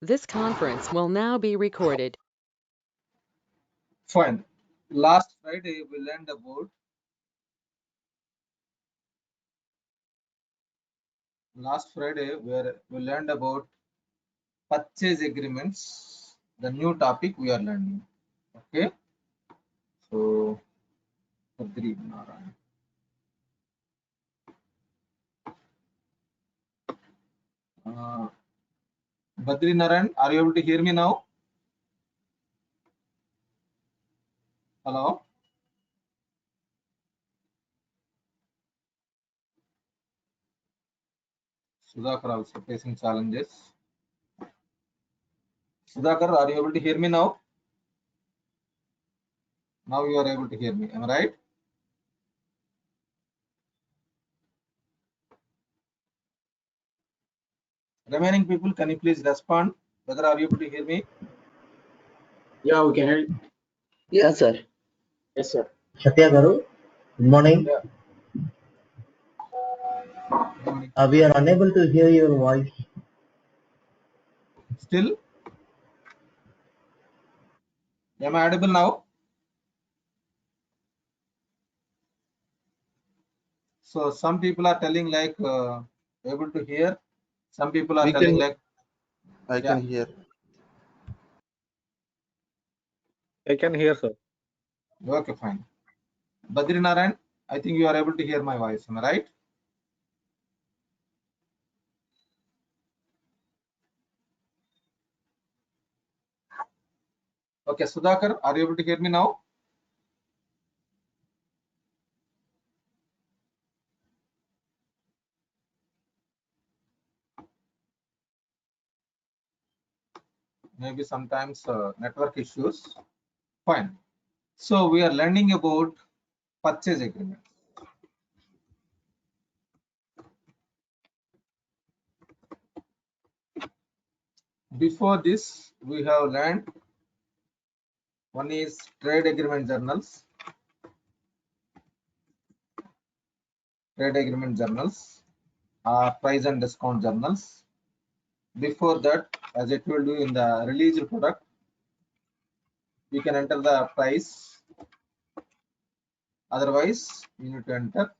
This conference will now be recorded. Fine. Last Friday we learned about we learned about purchase agreements. The new topic we are learning. Okay. So Badri Narayan. Badri Narayan, are you able to hear me now? Hello. Sudhakar also facing challenges. Sudhakar, are you able to hear me now? Now you are able to hear me. Am I right? Remaining people, can you please respond? Whether are you able to hear me? Yeah, we can hear you. Yes, sir. Yes, sir. Satya Garu, good morning. Yeah. Good morning. We are unable to hear your voice. Still? Am I audible now? So some people are telling like able to hear. Some people are We telling can. like I can hear. I can hear, sir. okay, fine. Badri Narayan, I think you are able to hear my voice. Am I right? Okay, Sudhakar, are you able to hear me now? Maybe sometimes network issues. Fine. So we are learning about purchase agreement. Before this, we have learned one is trade agreement journals. Trade agreement journals are price and discount journals. Before that, as I told you in the released product, you can enter the price. Otherwise, you need to enter.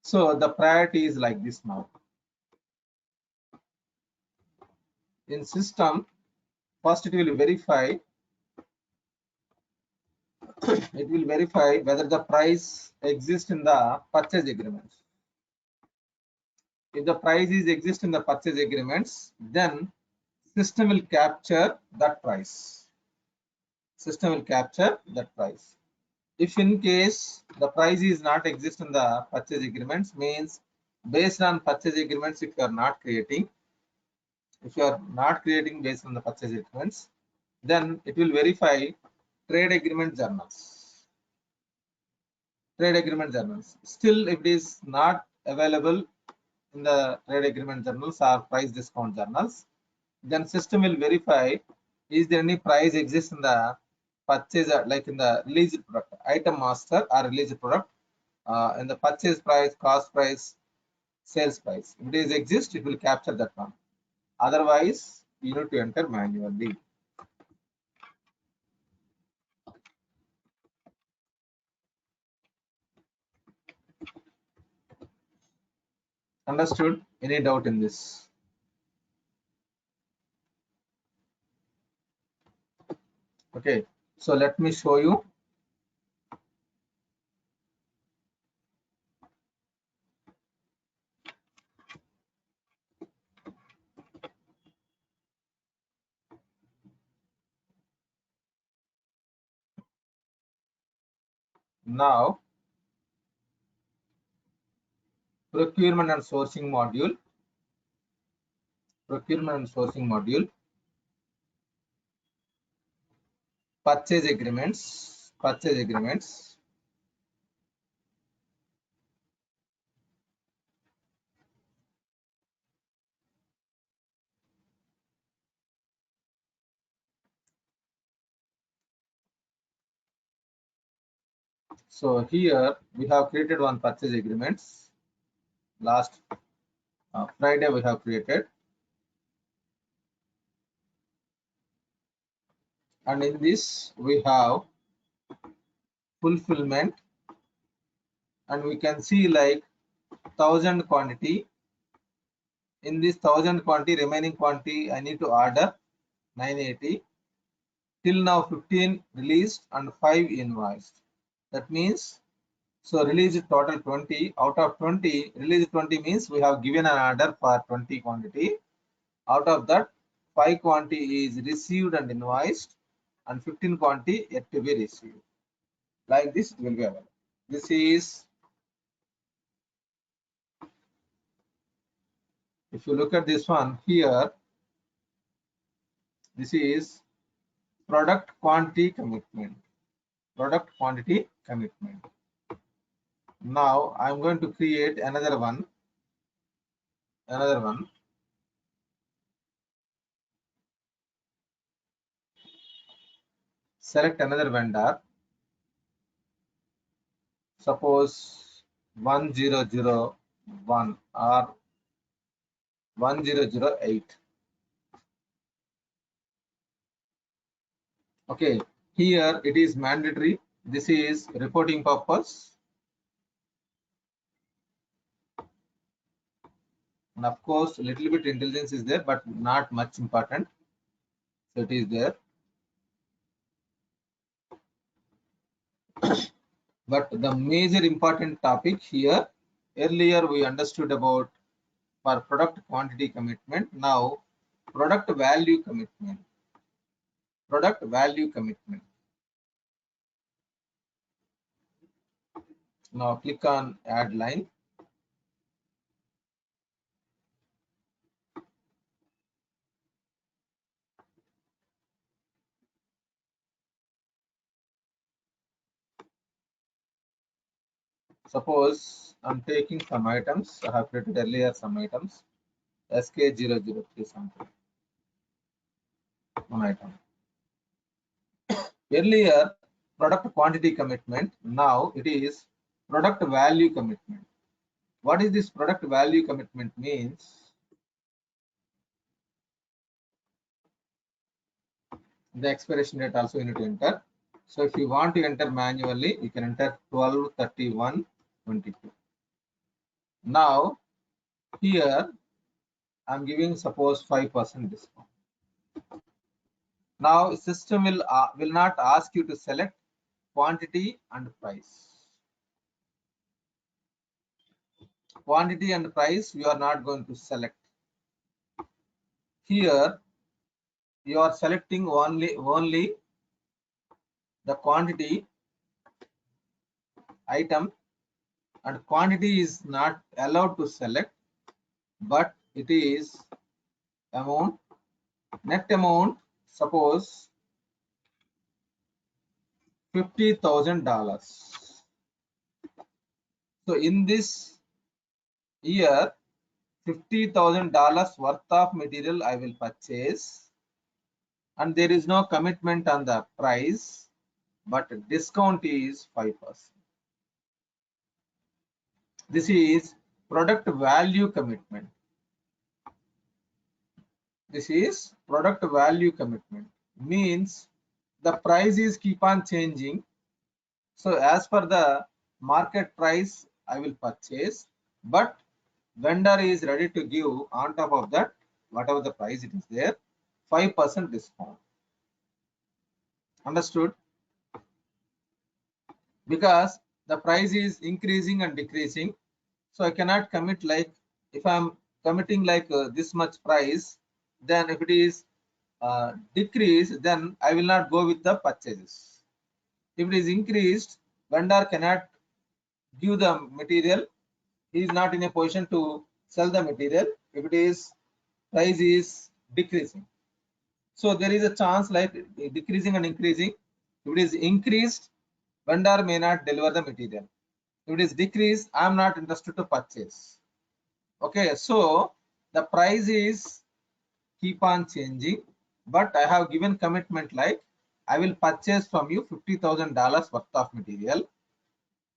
So the priority is like this now. In system, first it will verify. It will verify whether the price exists in the purchase agreement. If the price is exist in the purchase agreements, then system will capture that price. System will capture that price. If in case the price is not exist in the purchase agreements, means based on purchase agreements, if you are not creating based on the purchase agreements, then it will verify trade agreement journals. Trade agreement journals. Still, if it is not available in the trade agreement journals or price discount journals, then system will verify is there any price exists in the purchase, like in the released product, item master or released product, in the purchase price, cost price, sales price. If it is exist, it will capture that one. Otherwise, you need to enter manually. Understood? Any doubt in this? Okay, so let me show you. Now, procurement and sourcing module. Procurement and sourcing module. Purchase agreements. Purchase agreements. So here we have created one purchase agreements. Last Friday we have created. and in this we have fulfillment, and we can see like 1000 quantity. In this 1000 quantity, remaining quantity I need to order 980. Till now 15 released and 5 invoiced. That means, so released total 20. Out of 20, released 20 means we have given an order for 20 quantity. Out of that, 5 quantity is received and invoiced, and 15 quantity yet to be received. Like this, it will be available. This is, if you look at this one here, this is product quantity commitment. Product quantity commitment. Now I'm going to create another one. Select another vendor. Suppose 1001 or 1008. Okay, here it is mandatory. This is reporting purpose. And of course, a little bit intelligence is there, but not much important. So it is there. But the major important topic here, earlier we understood about for product quantity commitment. Now, product value commitment. Product value commitment. Now click on add line. Suppose I'm taking some items. I have created earlier some items. SK003 something. One item. Earlier product quantity commitment. Now it is product value commitment. What is this product value commitment means? The expiration date also you need to enter. So if you want to enter manually, you can enter 12/31/22. Now here I'm giving suppose 5% discount. Now system will not ask you to select quantity and price. Quantity and price you are not going to select. Here you are selecting only the quantity item, and quantity is not allowed to select, but it is amount, net amount, suppose $50,000. So in this year, $50,000 worth of material I will purchase, and there is no commitment on the price, but discount is 5%. This is product value commitment. This is product value commitment. Means the price is keep on changing. So as per the market price, I will purchase, but vendor is ready to give on top of that, whatever the price it is there, 5% discount. Understood? Because the price is increasing and decreasing, so I cannot commit like, if I'm committing like this much price, then if it is decreased, then I will not go with the purchases. If it is increased, vendor cannot give the material. He is not in a position to sell the material if it is price is decreasing. So there is a chance like decreasing and increasing. If it is increased, vendor may not deliver the material. If it is decreased, I am not interested to purchase. Okay, so the price is keep on changing, but I have given commitment like I will purchase from you $50,000 worth of material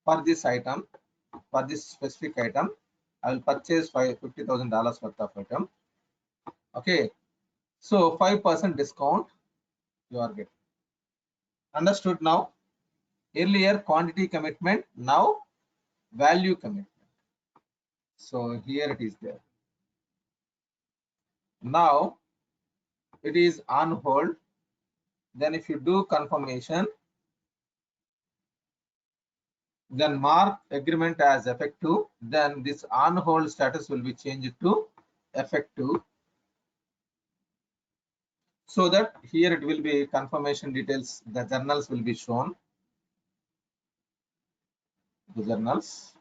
for this item, for this specific item. I will purchase $50,000 worth of item. Okay, so 5% discount you are getting. Understood now? Earlier quantity commitment, now value commitment. So here it is there. Now it is on hold. Then if you do confirmation, then mark agreement as effective, then this on hold status will be changed to effective, so that here it will be confirmation details, the journals will be shown, the journals.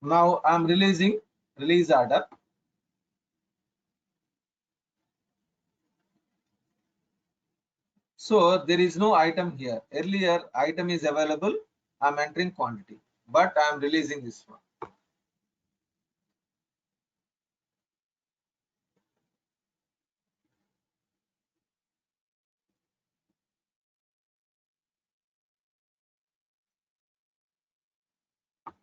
Now I'm releasing release order. So there is no item here. Earlier item is available, I'm entering quantity, but I'm releasing this one.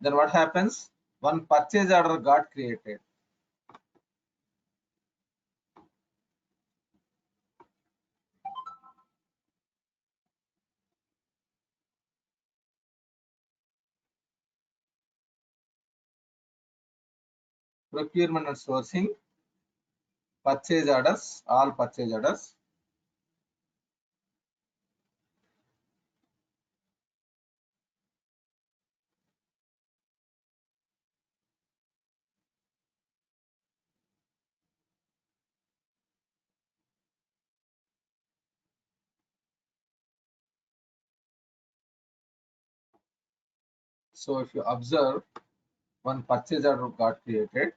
Then what happens? One purchase order got created. Procurement and sourcing, purchase orders, all purchase orders. So if you observe, one purchase order got created.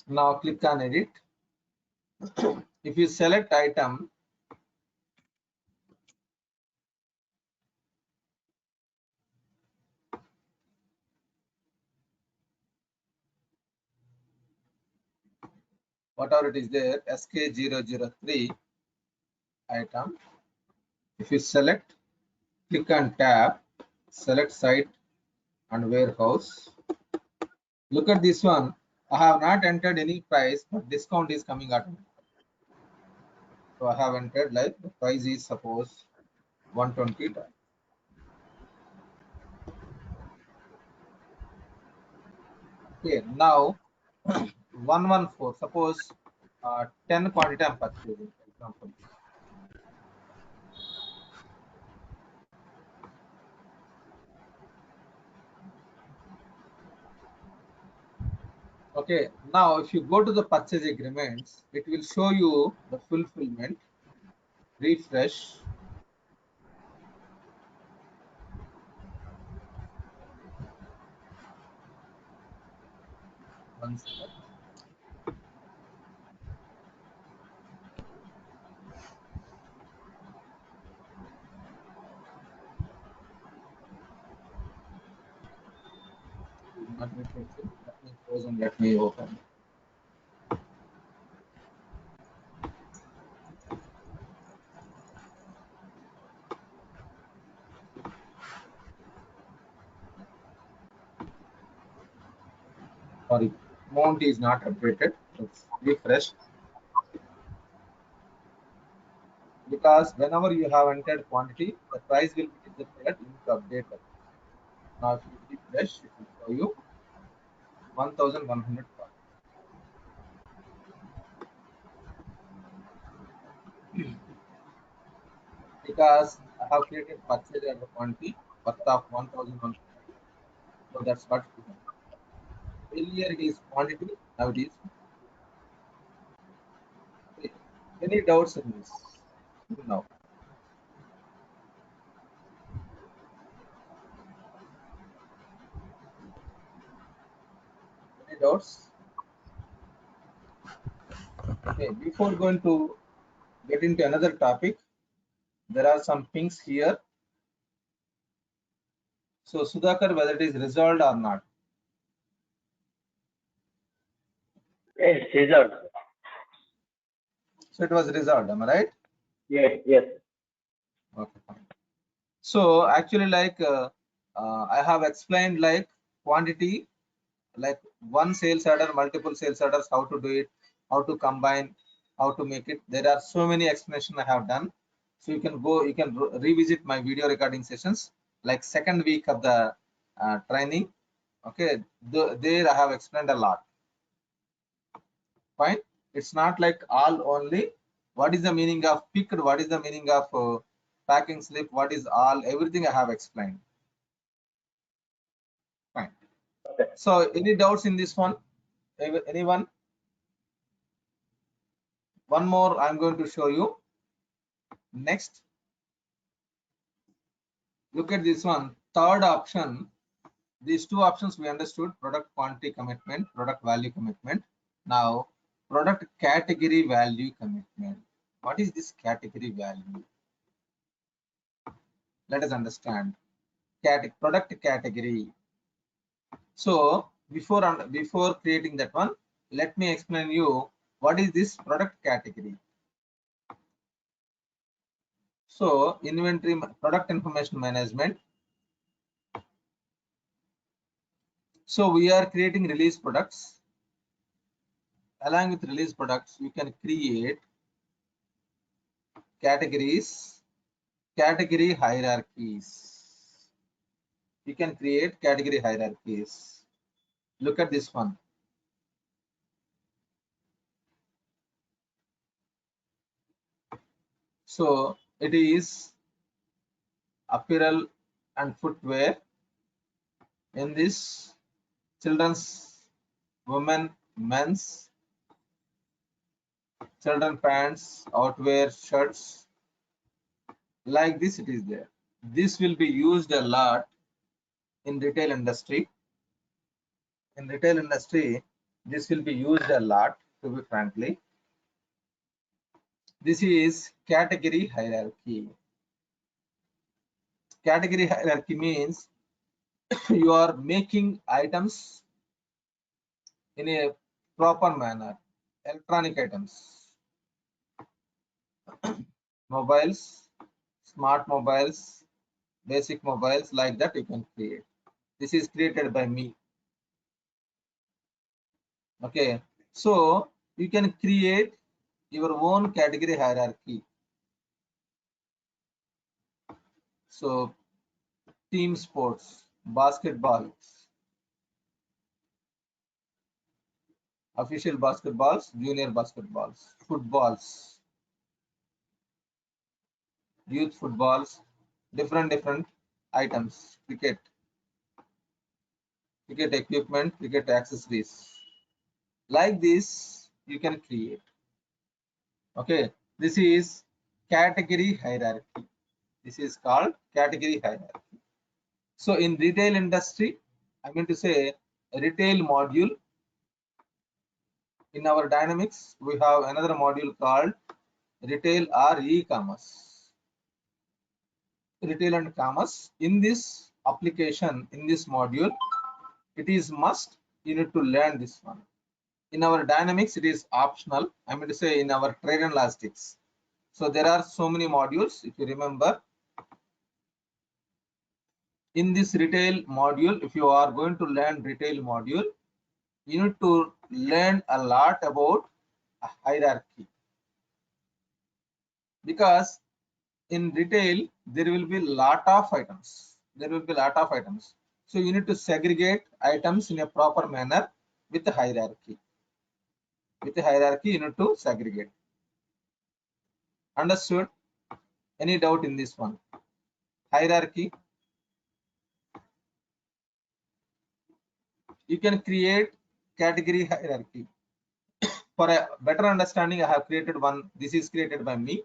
Now click on edit. If you select item, whatever it is there, SK003 item, if you select, click on tab, select site and warehouse. Look at this one. I have not entered any price, but discount is coming out. So I have entered, like, the price is suppose 120. Okay, now 114. Suppose 10 quantity I'm purchasing, for example. Okay, now if you go to the purchase agreements, it will show you the fulfillment. Refresh. One second. Let me close and let me open. Sorry, amount is not updated. Let's refresh. Because whenever you have entered quantity, the price will be disappeared. You need to update it. Now if you refresh, it will show you 1,100. Because I have created purchase order quantity worth of 1,100. So that's what we have. Earlier it is quantity, now it is. Okay. Any doubts in this? No. Any doubts? Okay, before going to get into another topic, there are some things here. So Sudhakar, whether it is resolved or not? Yes, result. So it was resolved, am I right? Yes, yes. Okay, fine. So actually, like I have explained like quantity, like one sales order, multiple sales orders, how to do it, how to combine, how to make it. There are so many explanations I have done. So you can go, you can revisit my video recording sessions, like second week of the training. Okay, there I have explained a lot. Fine. It's not like all only. What is the meaning of picked? What is the meaning of packing slip? What is all? Everything I have explained. Fine. Okay. So any doubts in this one? Anyone? One more I'm going to show you. Next, look at this one. Third option. These two options we understood: product quantity commitment, product value commitment. Now, product category value commitment. What is this category value? Let us understand. Product category. So before creating that one, let me explain you what is this product category. So inventory, product information management. So we are creating release products. Along with release products, you can create categories, category hierarchies. You can create category hierarchies. Look at this one. So it is apparel and footwear. In this, children's, women, men's, children pants, outwear, shirts. Like this, it is there. This will be used a lot in retail industry. In retail industry, this will be used a lot, to be frankly. This is category hierarchy. Category hierarchy means you are making items in a proper manner. Electronic items, mobiles, smart mobiles, basic mobiles, like that you can create. This is created by me. Okay, so you can create your own category hierarchy. So team sports, basketballs, official basketballs, junior basketballs, footballs, youth footballs, different items, cricket equipment, cricket accessories. Like this, you can create. Okay, this is category hierarchy. This is called category hierarchy. So in retail industry, I mean to say retail module. In our dynamics, we have another module called retail or e-commerce. Retail and commerce. In this application, in this module, it is must you need to learn this one. In our dynamics, it is optional. I mean to say in our trade and logistics. So there are so many modules. If you remember, in this retail module, if you are going to learn retail module, you need to learn a lot about a hierarchy, because in retail there will be lot of items. So you need to segregate items in a proper manner with the hierarchy. With the hierarchy, you need to segregate. Understood? Any doubt in this one? Hierarchy. You can create category hierarchy. For a better understanding, I have created one. This is created by me.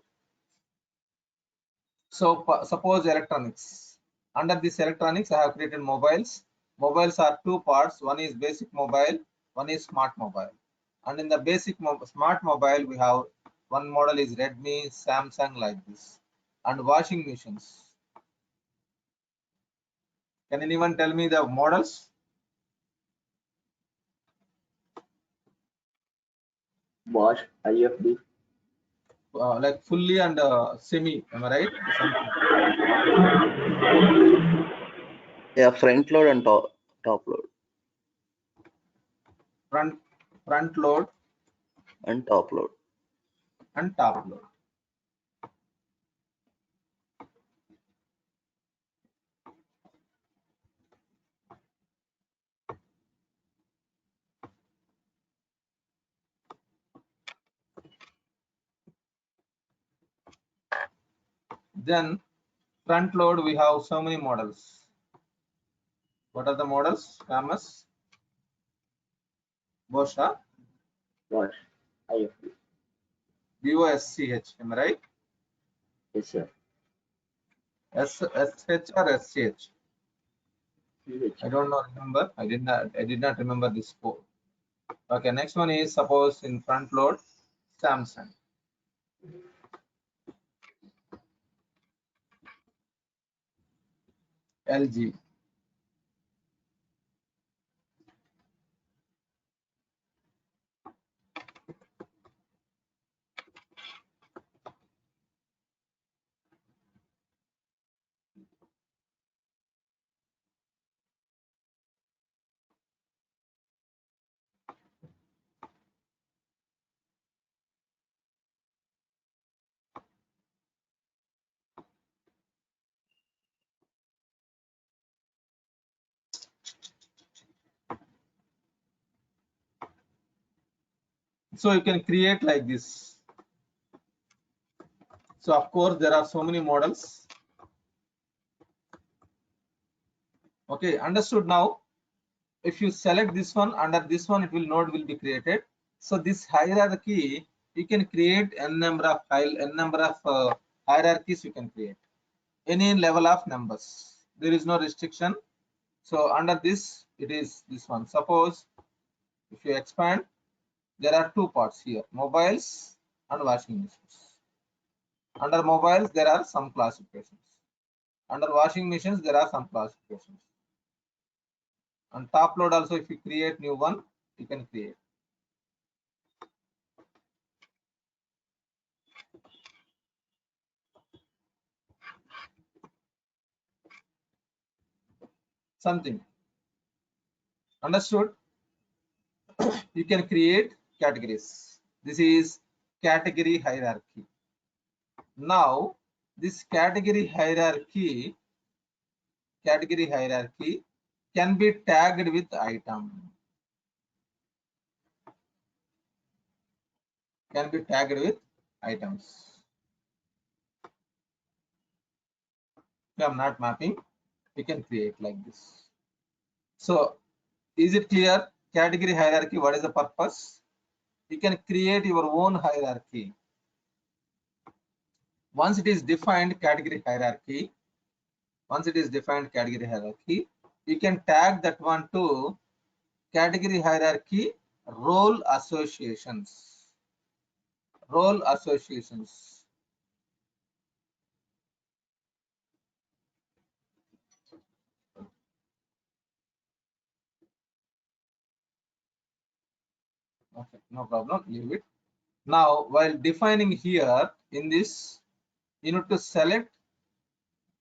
So suppose electronics. Under this electronics, I have created mobiles. Mobiles are two parts. One is basic mobile, one is smart mobile. And in the basic smart mobile, we have one model is Redmi, Samsung, like this. And washing machines. Can anyone tell me the models? Bosch, IFB. like fully and semi. Am I right? Something. Yeah, front load and top load Front load and top load. and top load. Then front load, we have so many models. What are the models? Famous Bosch, Wash. IFB. BOSCH. Am I right? Yes, sir. SH or SCH? CH. I don't know. Remember? I did not remember this code. Okay. Next one is suppose in front load Samsung. LG. So you can create like this. So of course there are so many models. Okay, understood now. If you select this one, under this one node will be created. So this hierarchy, you can create n number of hierarchies you can create. Any level of numbers. There is no restriction. So under this, it is this one. Suppose if you expand, there are two parts here, mobiles and washing machines. Under mobiles, there are some classifications. Under washing machines, there are some classifications. And top load also, if you create new one, you can create. Something. Understood? You can create categories. This is category hierarchy. Now, this category hierarchy can be tagged with item. Can be tagged with items. If I'm not mapping, we can create like this. So, is it clear? Category hierarchy, what is the purpose? You can create your own hierarchy. Once it is defined category hierarchy, you can tag that one to category hierarchy role associations. Role associations. Okay, no problem, leave it. Now, while defining here in this, you need to select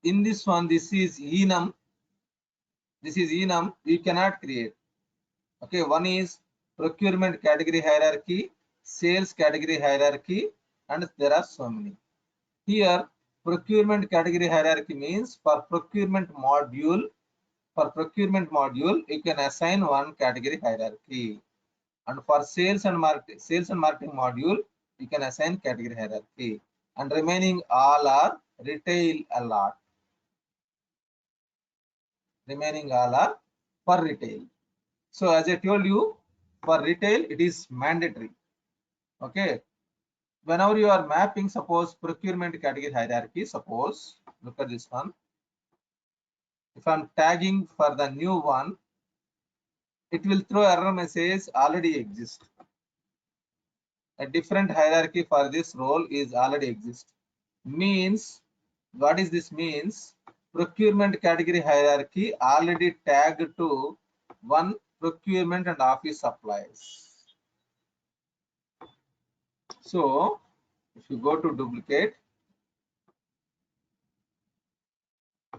in this one, this is enum. You cannot create. Okay, one is procurement category hierarchy, sales category hierarchy, and there are so many. Here, procurement category hierarchy means for procurement module, you can assign one category hierarchy. And for sales and marketing module, you can assign category hierarchy. And remaining all are retail alert. Remaining all are for retail. So as I told you, for retail, it is mandatory. Okay. Whenever you are mapping, suppose procurement category hierarchy, suppose, look at this one. If I'm tagging for the new one, it will throw error message already exists. A different hierarchy for this role is already exist. Means, what is this means? Procurement category hierarchy already tagged to one procurement and office supplies. So if you go to duplicate,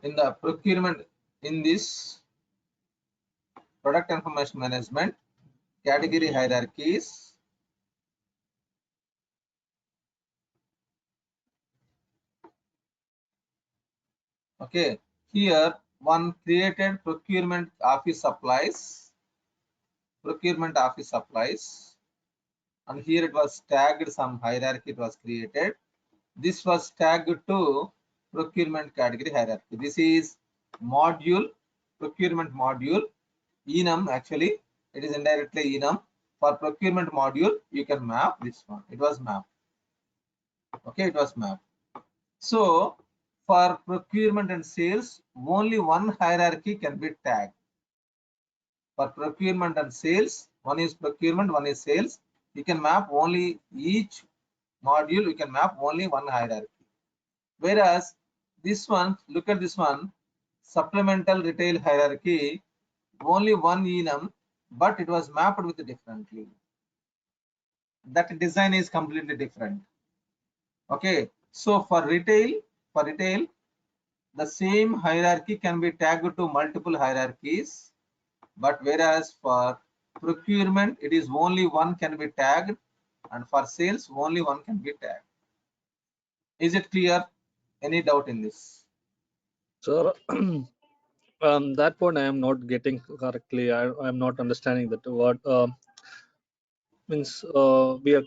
in the procurement, in this product information management, category hierarchies, okay, here one created procurement office supplies, and here it was tagged some hierarchy, it was created. This was tagged to procurement category hierarchy. This is module, procurement module, enum. Actually, it is indirectly enum. For procurement module, you can map this one. It was mapped. Okay, it was mapped. So for procurement and sales, only one hierarchy can be tagged. For procurement and sales, one is procurement, one is sales. You can map only each module, you can map only one hierarchy. Whereas this one, look at this one, supplemental retail hierarchy, only one enum, but it was mapped with differently. That design is completely different. Okay, so for retail, the same hierarchy can be tagged to multiple hierarchies, but whereas for procurement, it is only one can be tagged, and for sales, only one can be tagged. Is it clear? Any doubt in this? Sir, that point I am not getting correctly. I am not understanding that. What means we are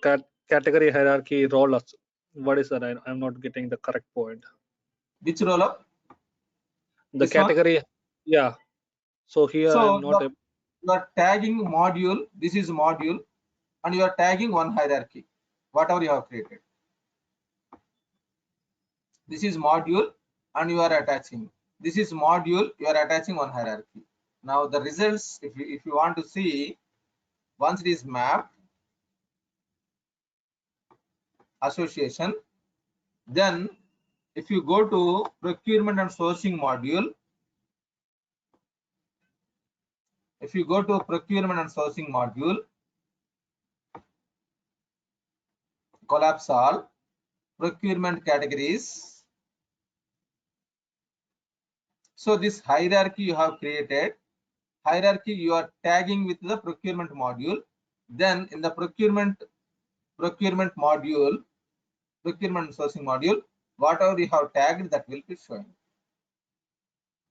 category hierarchy role. What is that? I'm not getting the correct point. Which roll up? The This one? category, yeah. So here I So am not. you are tagging module, this is module, and you are tagging one hierarchy, whatever you have created. This is module and you are attaching. This is module, you are attaching one hierarchy. Now the results, if you want to see, once it is mapped, association, then if you go to procurement and sourcing module, collapse all, procurement categories. So this hierarchy you have created, you are tagging with the procurement module. Then in the procurement module, procurement sourcing module, whatever you have tagged, that will be showing.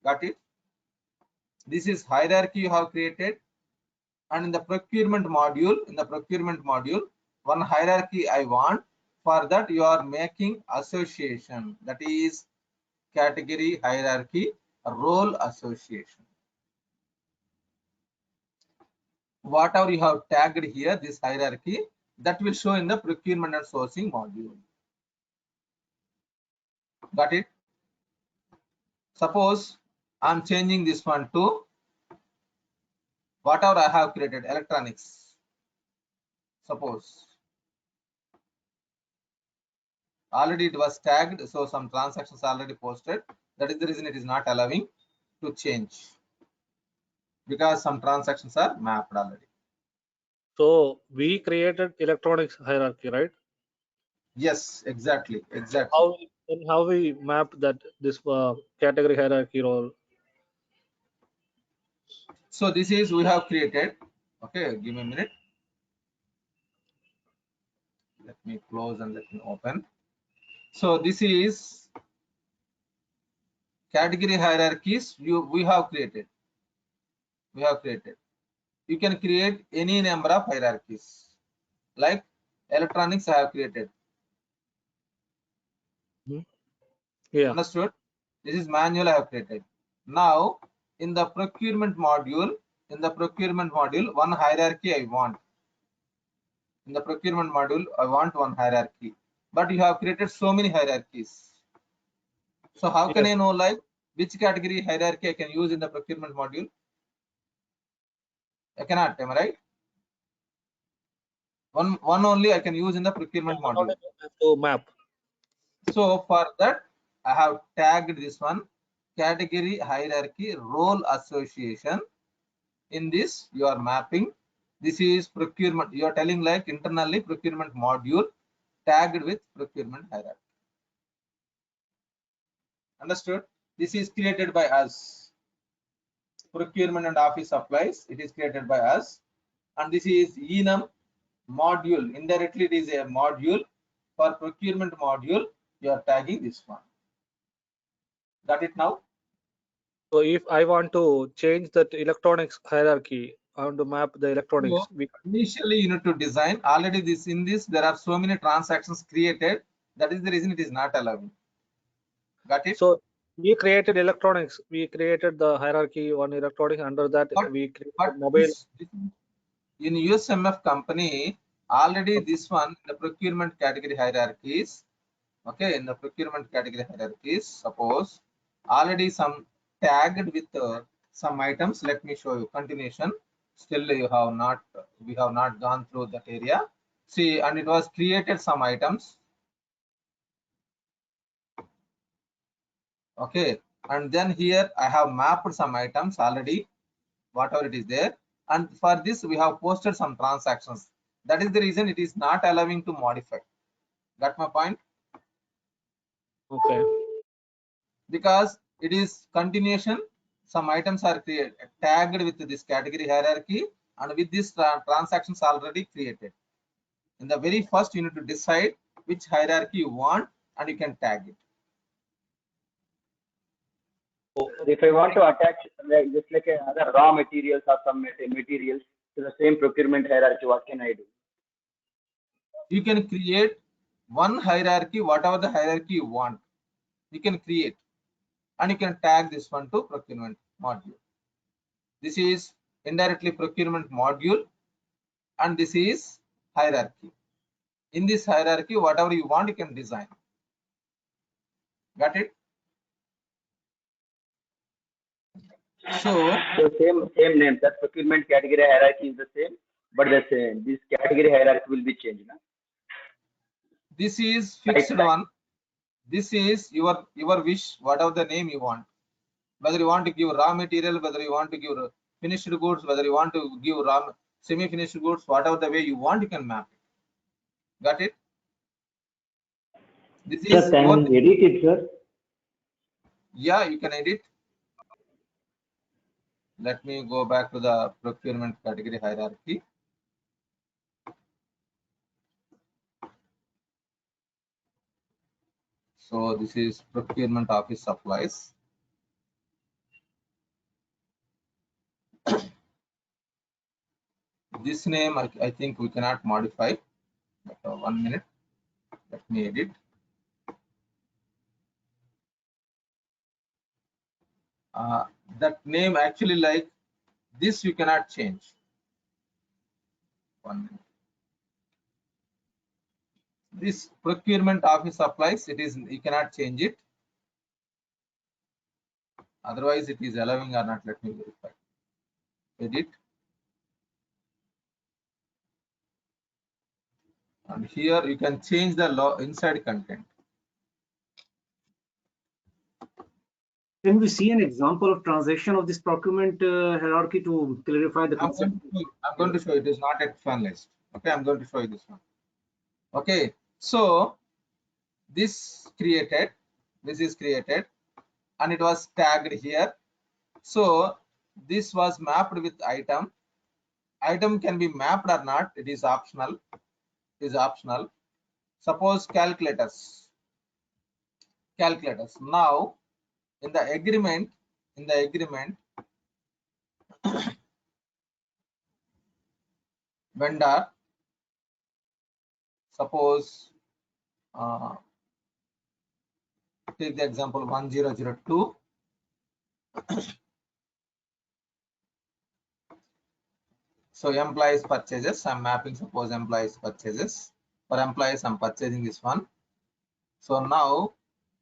Got it? This is hierarchy you have created, and in the procurement module, one hierarchy I want. For that you are making association, that is category hierarchy, role association. Whatever you have tagged here, this hierarchy, that will show in the procurement and sourcing module. Got it? Suppose I'm changing this one to whatever I have created, electronics. Suppose already it was tagged, so some transactions already posted. That is the reason it is not allowing to change, because some transactions are mapped already. So we created electronics hierarchy, right? Yes, exactly. How we map that this category hierarchy role? So this is we have created. Okay, give me a minute. Let me close and let me open. So this is category hierarchies we have created. You can create any number of hierarchies. Like electronics I have created. Yeah. Understood? This is manual I have created. Now in the procurement module, one hierarchy I want. In the procurement module, I want one hierarchy. But you have created so many hierarchies. So how can I know like which category hierarchy I can use in the procurement module? I cannot, am I right? One only I can use in the procurement module. To map. So for that, I have tagged this one, category hierarchy role association. In this, you are mapping. This is procurement. You are telling like internally procurement module tagged with procurement hierarchy. Understood? This is created by us. Procurement and office supplies, it is created by us. And this is enum module. Indirectly, it is a module. For procurement module, you are tagging this one. Got it now? So if I want to change that electronics hierarchy, I want to map the electronics. So initially, you need to design. Already, in this there are so many transactions created. That is the reason it is not allowing. Got it? So we created electronics. We created the hierarchy one electronic. Under that, we created But mobile. In USMF company, already this one, the procurement category hierarchies. Okay, in the procurement category hierarchies, suppose already some tagged with some items. Let me show you continuation. Still, we have not gone through that area. See, and it was created some items. Okay, and then here I have mapped some items already, whatever it is there, and for this we have posted some transactions. That is the reason it is not allowing to modify. Got my point? Okay. Because it is continuation, some items are tagged with this category hierarchy, and with this transactions already created. In the very first, you need to decide which hierarchy you want, and you can tag it. If I want to attach just like other raw materials or some materials to the same procurement hierarchy, what can I do? You can create one hierarchy, whatever the hierarchy you want, you can create, and you can tag this one to procurement module. This is indirectly procurement module, and this is hierarchy. In this hierarchy, whatever you want, you can design. Got it? So same name, that procurement category hierarchy is the same, but this category hierarchy will be changed. No? This is fixed one. This is your wish, whatever the name you want. Whether you want to give raw material, whether you want to give finished goods, whether you want to give raw semi-finished goods, whatever the way you want, you can map it. Got it? This is Sir, can you edit it, sir? Yeah, you can edit. Let me go back to the procurement category hierarchy. So this is procurement office supplies. This name I think we cannot modify. But, 1 minute. Let me edit. That name actually, like this, you cannot change. 1 minute. This procurement office supplies, you cannot change it. Otherwise, it is allowing or not. Let me verify. Edit. And here you can change the inside content. Can we see an example of transaction of this procurement hierarchy to clarify the concept? I'm going to show you. It is not at finalized. Okay, I'm going to show you this one. Okay, so this is created, and it was tagged here. So this was mapped with item. Item can be mapped or not. It is optional. Suppose calculators. Now in the agreement, vendor, suppose take the example 1002. So employees purchases, I'm mapping, suppose employees purchases. For employees, I'm purchasing this one. So now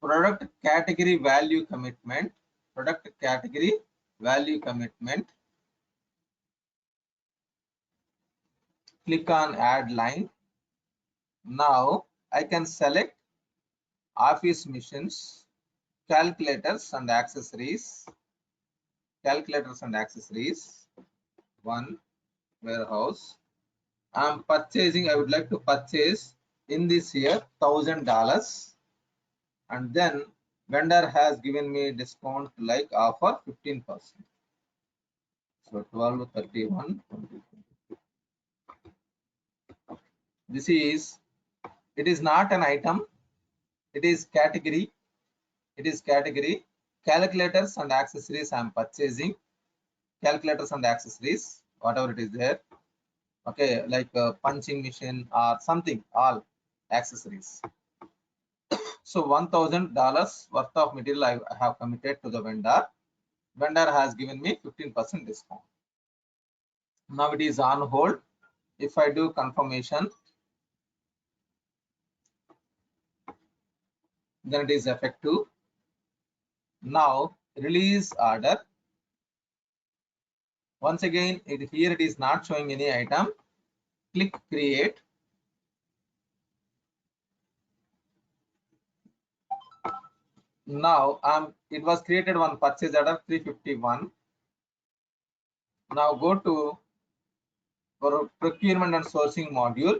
product category value commitment. Click on add line. Now I can select office missions, calculators and accessories. One warehouse. I'm purchasing. I would like to purchase in this year $1,000, and then vendor has given me discount like offer 15%. So 12, 31, 20. This is, it is not an item, it is category. It is category. Calculators and accessories I am purchasing. Calculators and accessories, whatever it is there. Okay, like punching machine or something, all accessories. So $1,000 worth of material I have committed to the vendor. Vendor has given me 15% discount. Now it is on hold. If I do confirmation, then it is effective. Now release order. Once again, here it is not showing any item. Click create. Now it was created one purchase order 351. Now go to procurement and sourcing module,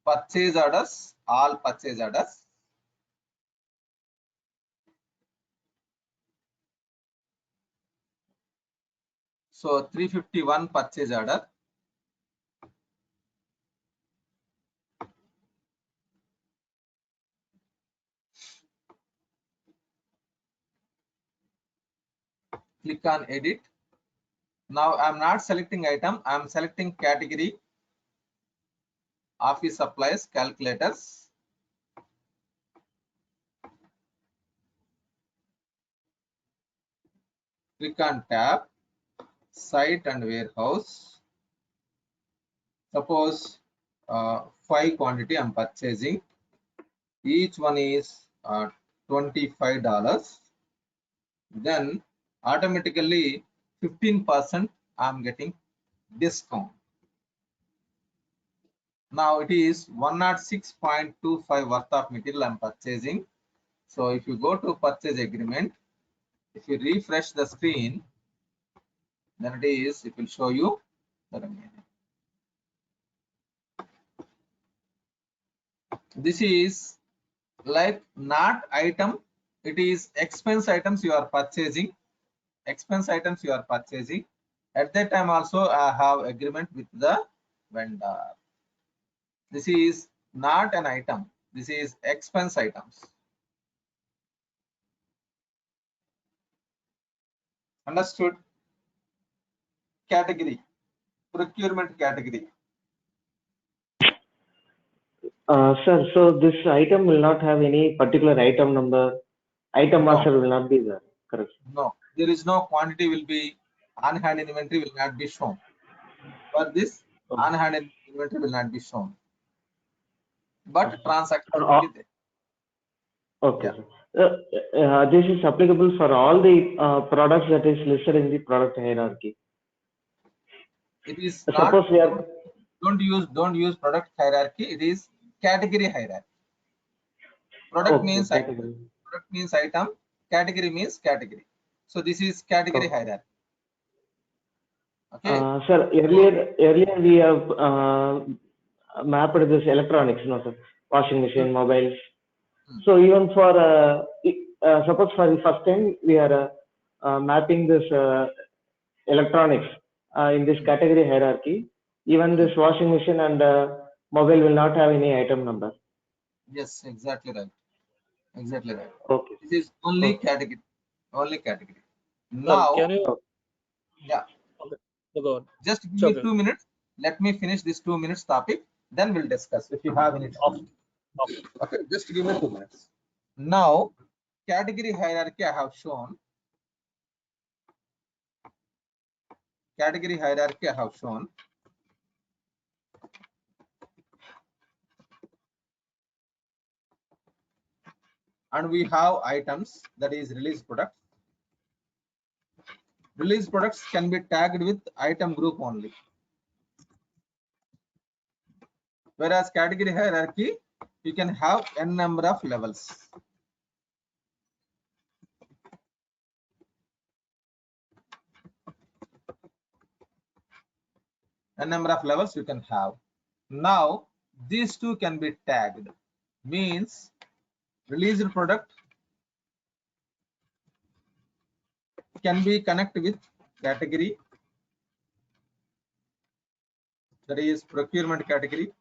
purchase orders, all purchase orders. So 351 purchase order. Click on edit. Now I'm not selecting item, I'm selecting category, office supplies, calculators. Click on tab, site and warehouse. Suppose 5 quantity I'm purchasing. Each one is $25. Then automatically 15% I'm getting discount. Now it is 106.25 worth of material I'm purchasing. So if you go to purchase agreement, if you refresh the screen, then it will show you the remaining. This is like not item, it is expense items you are purchasing. Expense items you are purchasing. At that time also I have agreement with the vendor. This is not an item, this is expense items. Understood? Category, procurement category. Sir, so this item will not have any particular item number. Item No. master will not be there. Correct. No, there is no quantity will be on hand inventory will not be shown. For this, on hand inventory will not be shown. But transaction will be there. Okay. Yeah. This is applicable for all the products that is listed in the product hierarchy. It is Suppose not, we are don't use product hierarchy. It is category hierarchy. Product means category. item. Product means item. Category means category. So this is category hierarchy. Okay. Sir, earlier we have mapped this electronics, no sir, washing machine, mobiles. So even for suppose for the first time we are mapping this electronics in this category hierarchy. Even this washing machine and mobile will not have any item number. Yes, exactly right. Exactly right. Okay. This is only category. Only category. Now, Can you? yeah. Okay. Go on. Just give me 2 minutes. Let me finish this 2 minutes topic. Then we'll discuss if you have any. Okay, just give me 2 minutes. Now, category hierarchy I have shown. Category hierarchy I have shown. And we have items, that is release products. Release products can be tagged with item group only. Whereas category hierarchy, you can have n number of levels. N number of levels you can have. Now, these two can be tagged. Means released product can be connected with category, that is procurement category.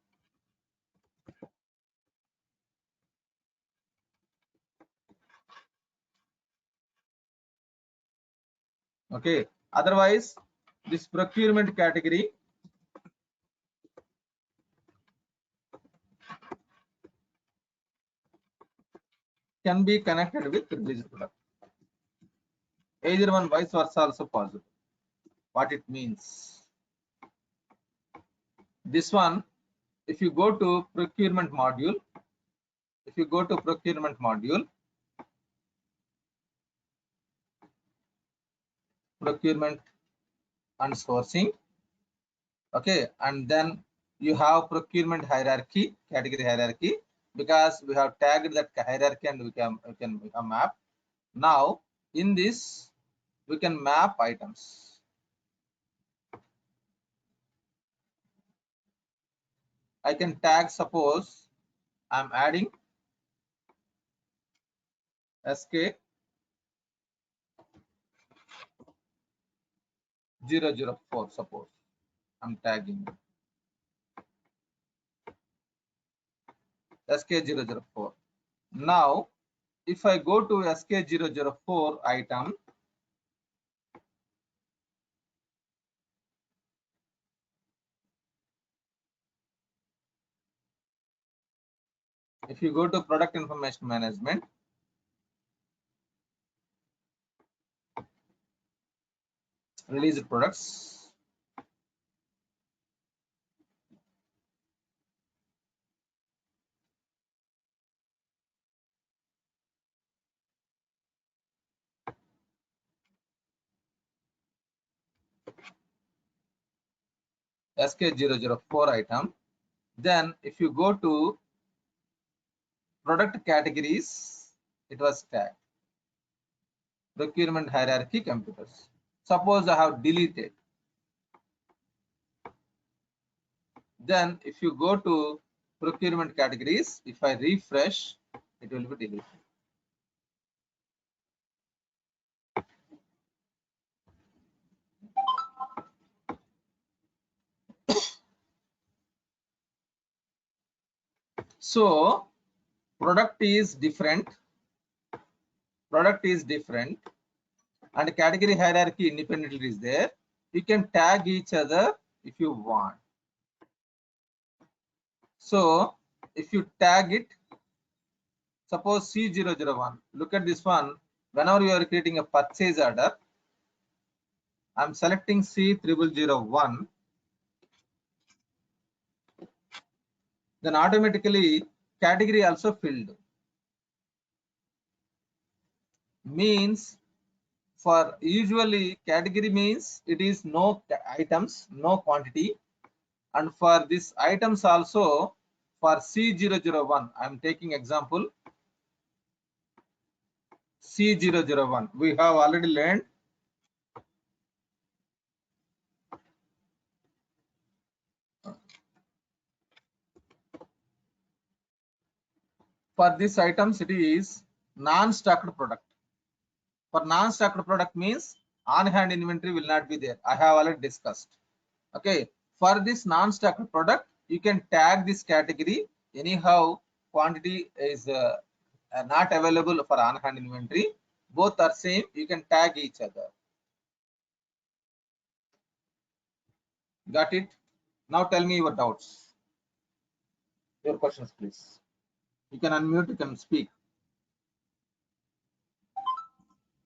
Okay, otherwise this procurement category can be connected with released product. Either one, vice versa also possible. What it means? This one, if you go to procurement module, procurement and sourcing, okay, and then you have procurement hierarchy, category hierarchy, because we have tagged that hierarchy and we can map. Now in this we can map items. I can tag, suppose I'm adding SK 004, suppose I'm tagging SK 004. Now if I go to SK 004 item, if you go to product information management, released products, SK 004 item, then if you go to product categories, it was tagged procurement hierarchy computers. Suppose I have deleted, then if you go to procurement categories, if I refresh, it will be deleted. So product is different, and category hierarchy independently is there. You can tag each other if you want. So if you tag it, suppose C001, look at this one. Whenever you are creating a purchase order, I'm selecting C001, then automatically category also filled. Means for usually category means it is no items, no quantity, and for this items also for C001, I'm taking example C001. We have already learned for this items it is non-stocked product. For non-stocked product means on-hand inventory will not be there. I have already discussed. Okay, for this non-stocked product, you can tag this category. Anyhow, quantity is not available for on-hand inventory. Both are same. You can tag each other. Got it? Now tell me your doubts. Your questions, please. You can unmute. You can speak.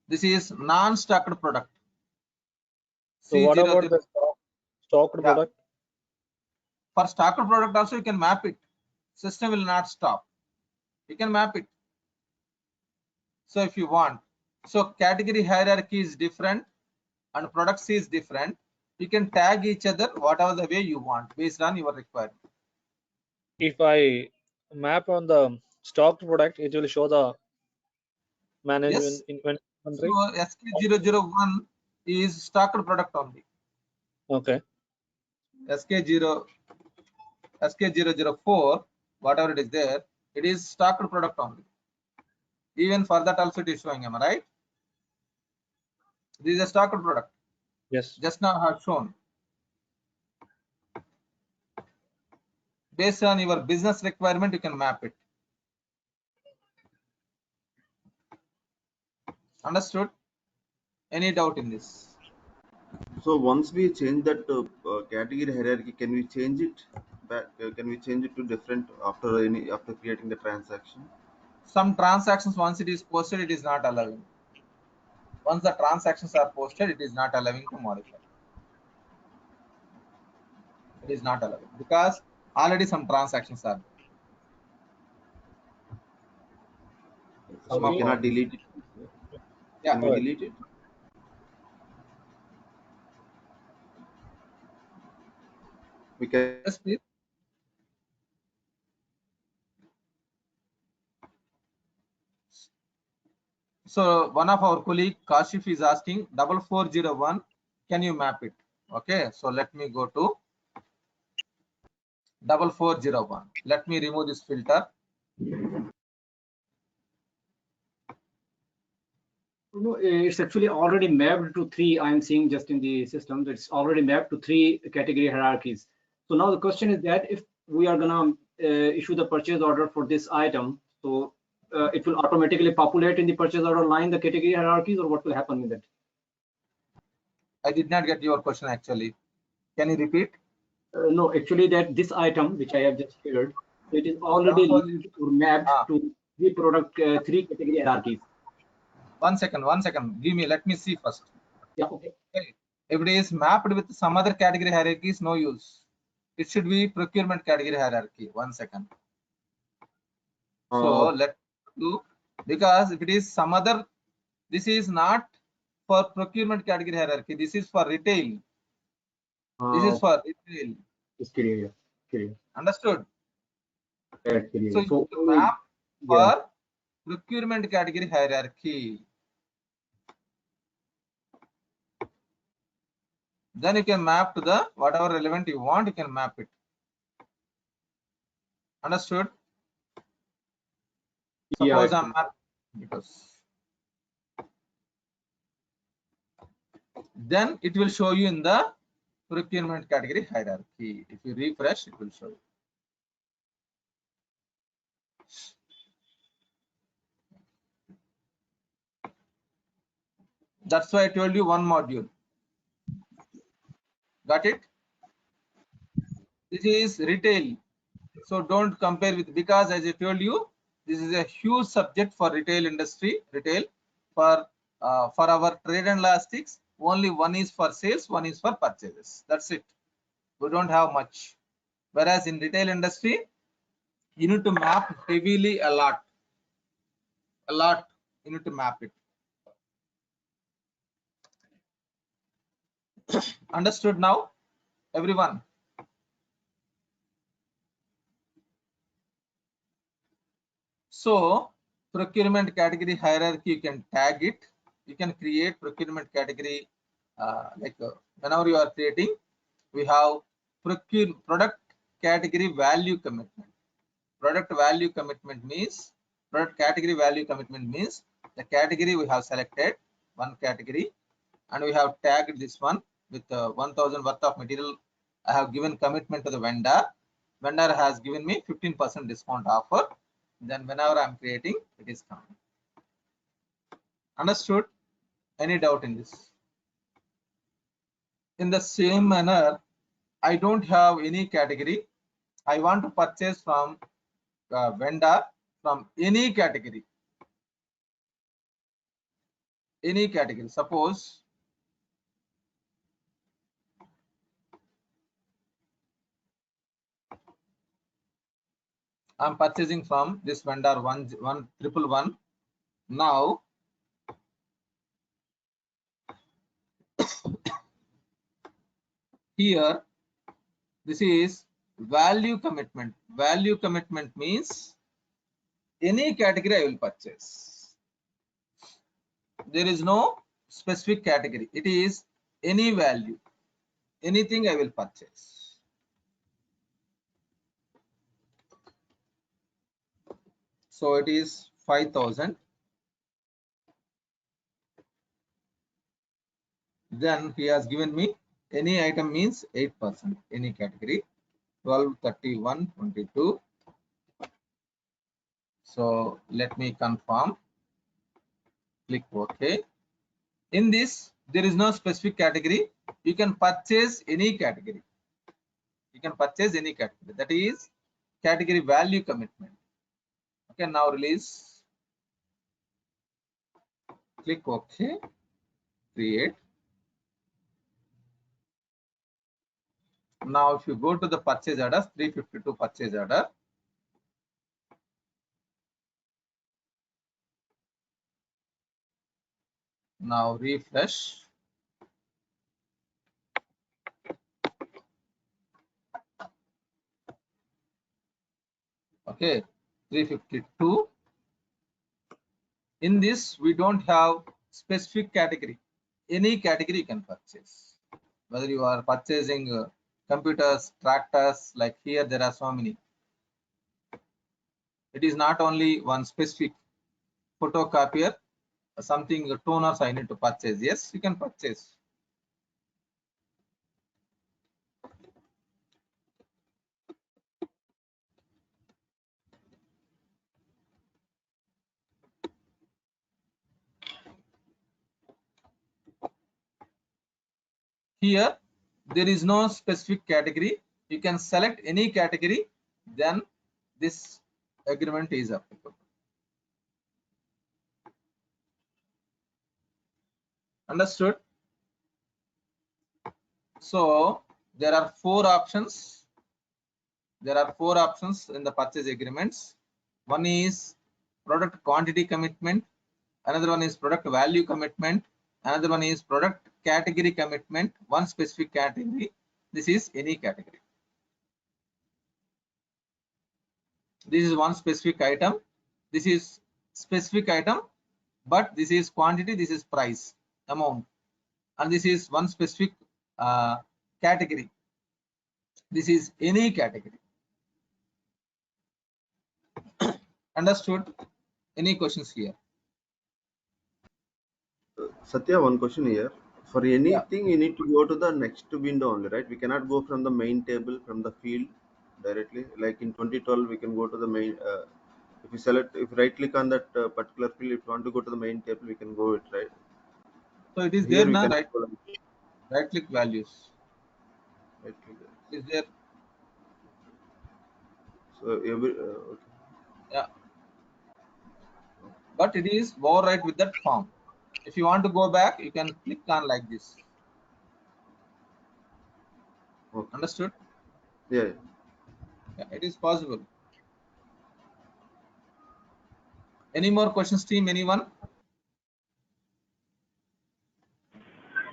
This is non-stocked product. So what about C001. the stocked product? For stocked product also you can map it. System will not stop. You can map it. So if you want, so category hierarchy is different and product C is different. You can tag each other whatever the way you want based on your requirement. If I map on the stocked product, it will show the management inventory. So SK001 is stocked product only. Okay. SK001 SK004, whatever it is there, it is stocked product only. Even for that also it is showing, am I right? This is a stocked product. Yes. Just now I have shown. Based on your business requirement, you can map it. Understood? Any doubt in this? So once we change that category hierarchy, can we change it back? Can we change it to different after creating the transaction? Some transactions, once it is posted, it is not allowing. Once the transactions are posted, it is not allowing to modify. It is not allowing because already some transactions are there. So we cannot delete it. Yeah. Can we delete it? We can. Yes, please. So one of our colleague Kashif is asking 4401. Can you map it? Okay. So let me go to 4401. Let me remove this filter. No, it's actually already mapped to 3. I'm seeing just in the system that it's already mapped to 3 category hierarchies. So now the question is that if we are gonna issue the purchase order for this item, so it will automatically populate in the purchase order line the category hierarchies, or what will happen with it? I did not get your question actually. Can you repeat? No, actually that this item which I have just shared, it is already linked or mapped to the product 3 category hierarchies. One second. Give me, let me see first. Yeah, okay. If it is mapped with some other category hierarchies, no use. It should be procurement category hierarchy. 1 second. So let do, because if it is some other, this is not for procurement category hierarchy. This is for retail. This is for retail. It's clear. Understood? Clear. So you map for procurement category hierarchy. Then you can map to the whatever relevant you want, you can map it. Understood? Suppose I'm mapping because then it will show you in the procurement category hierarchy. If you refresh, it will show you. That's why I told you one module. Got it? This is retail. So don't compare with, because as I told you, this is a huge subject for retail industry, for our trade and logistics. Only one is for sales, one is for purchases. That's it. We don't have much. Whereas in retail industry, you need to map heavily a lot. You need to map it. Understood now, everyone? So procurement category hierarchy, you can tag it. You can create procurement category whenever you are creating, we have product category value commitment. Product category value commitment means the category we have selected, one category, and we have tagged this one with 1000 worth of material. I have given commitment to the vendor. Vendor has given me 15% discount offer. Then whenever I'm creating, it is coming. Understood? Any doubt in this? In the same manner, I don't have any category. I want to purchase from vendor from any category. Suppose I'm purchasing from this vendor 1111. Now here this is value commitment. Value commitment means any category I will purchase. There is no specific category. It is any value, anything I will purchase. So it is 5,000. Then he has given me any item means 8%, any category, 12, 31, 22. So let me confirm, click OK. In this, there is no specific category. You can purchase any category. You can purchase any category. That is category value commitment. Okay, now release. Click OK. Create. Now, if you go to the purchase order, 352 purchase order. Now refresh. Okay, 352. In this, we don't have specific category. Any category you can purchase. Whether you are purchasing computers, tractors, like here there are so many. It is not only one specific photocopier, something toners I need to purchase. Yes, you can purchase. Here, there is no specific category. You can select any category, then this agreement is applicable. Understood? So there are 4 options. There are 4 options in the purchase agreements. One is product quantity commitment. Another one is product value commitment. Another one is product category commitment. One specific category. This is any category. This is one specific item. This is specific item, but this is quantity. This is price, amount, and this is one specific category. This is any category. Understood? Any questions here? Satya, one question here. For anything, you need to go to the next window only, right? We cannot go from the main table, from the field directly. Like in 2012, we can go to the main. If you select, if you right click on that particular field, if you want to go to the main table, we can go it, right? So it is Here there now, right? go Right click values. right click. Is there? So every okay. Yeah. But it is overwrite with that form. If you want to go back, you can click on like this. Okay. Understood? Yeah. Yeah, it is possible. Any more questions, team? Anyone?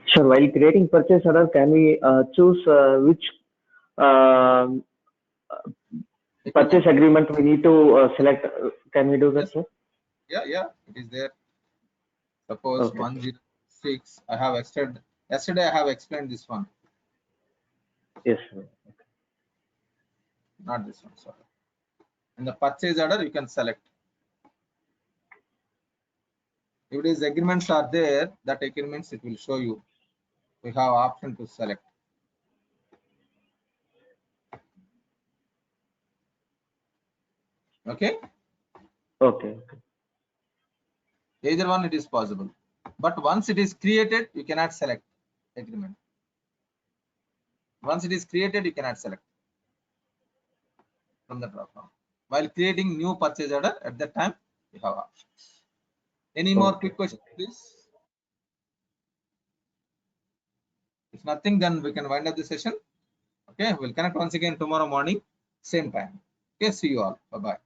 Sure. While creating purchase order, can we choose which purchase agreement we need to select? Can we do that, sir? Yeah, it is there. Suppose 106. I have extended. Yesterday I have explained this one. Yes, sir. Not this one. Sorry. In the purchase order, you can select. If these agreements are there, that agreements it will show you. We have option to select. Okay. Okay. Either one it is possible. But once it is created, you cannot select agreement. Once it is created, you cannot select from the drop down. While creating new purchase order, at that time you have options. Any more quick questions, please? If nothing, then we can wind up the session. Okay, we'll connect once again tomorrow morning, same time. Okay, see you all. Bye bye.